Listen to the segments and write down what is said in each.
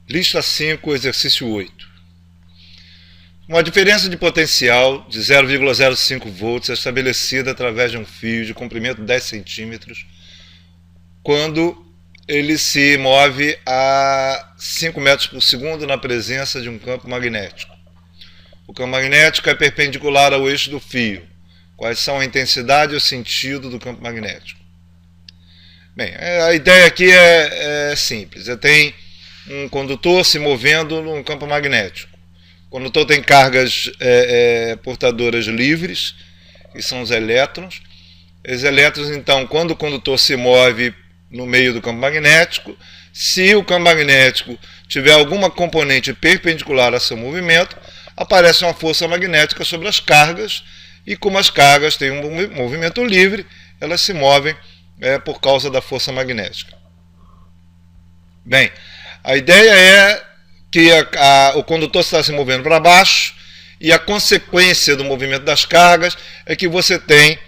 Lista 5, exercício 8. Uma diferença de potencial de 0,05 volts é estabelecida através de um fio de comprimento 10 centímetros quando ele se move a 5 metros por segundo na presença de um campo magnético. O campo magnético é perpendicular ao eixo do fio. Quais são a intensidade e o sentido do campo magnético? Bem, a ideia aqui é simples. Você tem um condutor se movendo num campo magnético. O condutor tem cargas portadoras livres, que são os elétrons. Os elétrons, então, quando o condutor se move no meio do campo magnético, se o campo magnético tiver alguma componente perpendicular a seu movimento, aparece uma força magnética sobre as cargas, e como as cargas têm um movimento livre, elas se movem por causa da força magnética. Bem, a ideia é que o condutor está se movendo para baixo e a consequência do movimento das cargas é que você tem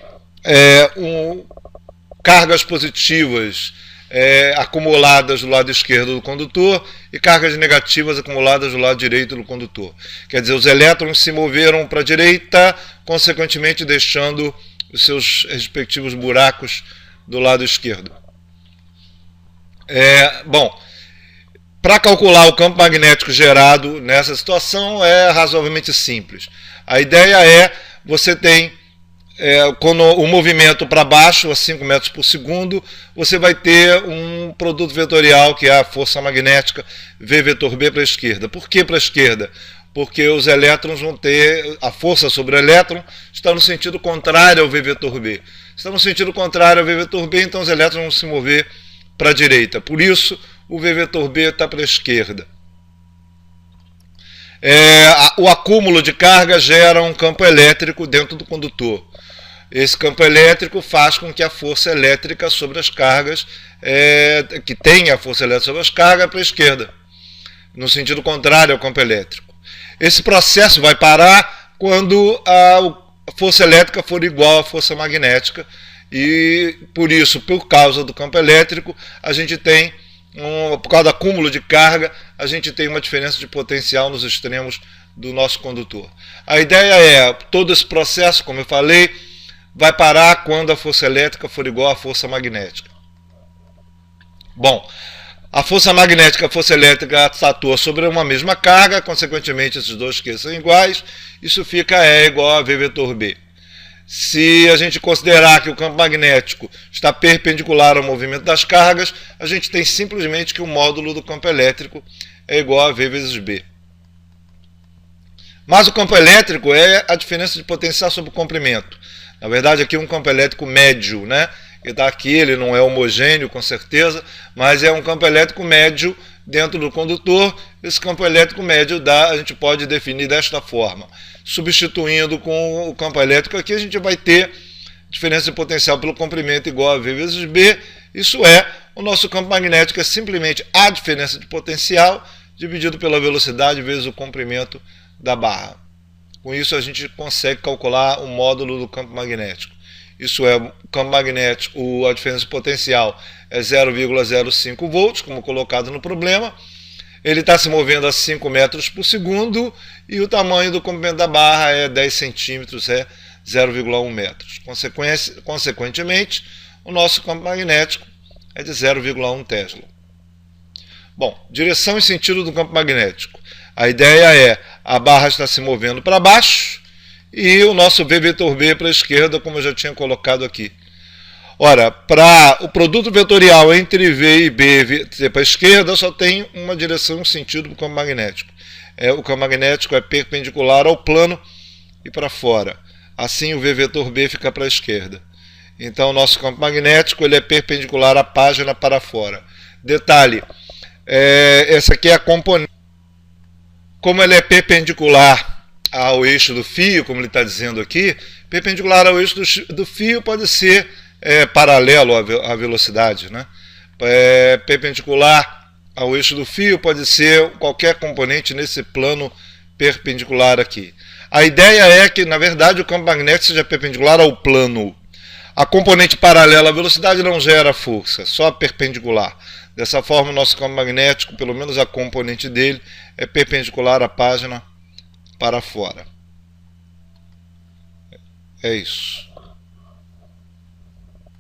cargas positivas acumuladas do lado esquerdo do condutor e cargas negativas acumuladas do lado direito do condutor. Quer dizer, os elétrons se moveram para a direita, consequentemente deixando os seus respectivos buracos do lado esquerdo. Bom, para calcular o campo magnético gerado nessa situação é razoavelmente simples. A ideia é, você tem, quando o movimento para baixo, a 5 metros por segundo, você vai ter um produto vetorial, que é a força magnética V vetor B para a esquerda. Por que para a esquerda? Porque os elétrons vão ter, a força sobre o elétron está no sentido contrário ao V vetor B. Está no sentido contrário ao V vetor B, então os elétrons vão se mover para a direita. Por isso, o V vetor B está para a esquerda. O acúmulo de carga gera um campo elétrico dentro do condutor. Esse campo elétrico faz com que a força elétrica sobre as cargas, que tenha a força elétrica sobre as cargas, para a esquerda, no sentido contrário ao campo elétrico. Esse processo vai parar quando a força elétrica for igual à força magnética, e por isso, por causa do campo elétrico, a gente tem, por causa do acúmulo de carga, a gente tem uma diferença de potencial nos extremos do nosso condutor. A ideia é, todo esse processo, como eu falei, vai parar quando a força elétrica for igual à força magnética. Bom, a força magnética e a força elétrica atua sobre uma mesma carga, consequentemente esses dois que são iguais, isso fica E igual a V vetor B. Se a gente considerar que o campo magnético está perpendicular ao movimento das cargas, a gente tem simplesmente que o módulo do campo elétrico é igual a V vezes B. Mas o campo elétrico é a diferença de potencial sobre o comprimento. Na verdade, aqui é um campo elétrico médio, né? Ele está aqui, ele não é homogêneo, com certeza, mas é um campo elétrico médio dentro do condutor. Esse campo elétrico médio a gente pode definir desta forma. Substituindo com o campo elétrico aqui, a gente vai ter diferença de potencial pelo comprimento igual a V vezes B. Isso é, o nosso campo magnético é simplesmente a diferença de potencial dividido pela velocidade vezes o comprimento da barra. Com isso a gente consegue calcular o módulo do campo magnético. Isso é, o campo magnético, a diferença de potencial é 0,05 volts, como colocado no problema. Ele está se movendo a 5 metros por segundo e o tamanho do comprimento da barra é 10 centímetros, é 0,1 metros. Consequentemente, o nosso campo magnético é de 0,1 Tesla. Bom, direção e sentido do campo magnético. A ideia é, a barra está se movendo para baixo e o nosso V vetor B para a esquerda, como eu já tinha colocado aqui. Ora, para o produto vetorial entre V e B para a esquerda, só tem uma direção e um sentido para o campo magnético. O campo magnético é perpendicular ao plano e para fora. Assim, o V vetor B fica para a esquerda. Então, o nosso campo magnético ele é perpendicular à página para fora. Detalhe, essa aqui é a componente. Como ele é perpendicular ao eixo do fio, como ele está dizendo aqui, perpendicular ao eixo do fio pode ser paralelo à velocidade, né? Perpendicular ao eixo do fio pode ser qualquer componente nesse plano perpendicular aqui. A ideia é que, na verdade, o campo magnético seja perpendicular ao plano. A componente paralela à velocidade não gera força, só perpendicular. Dessa forma, o nosso campo magnético, pelo menos a componente dele, é perpendicular à página para fora. É isso.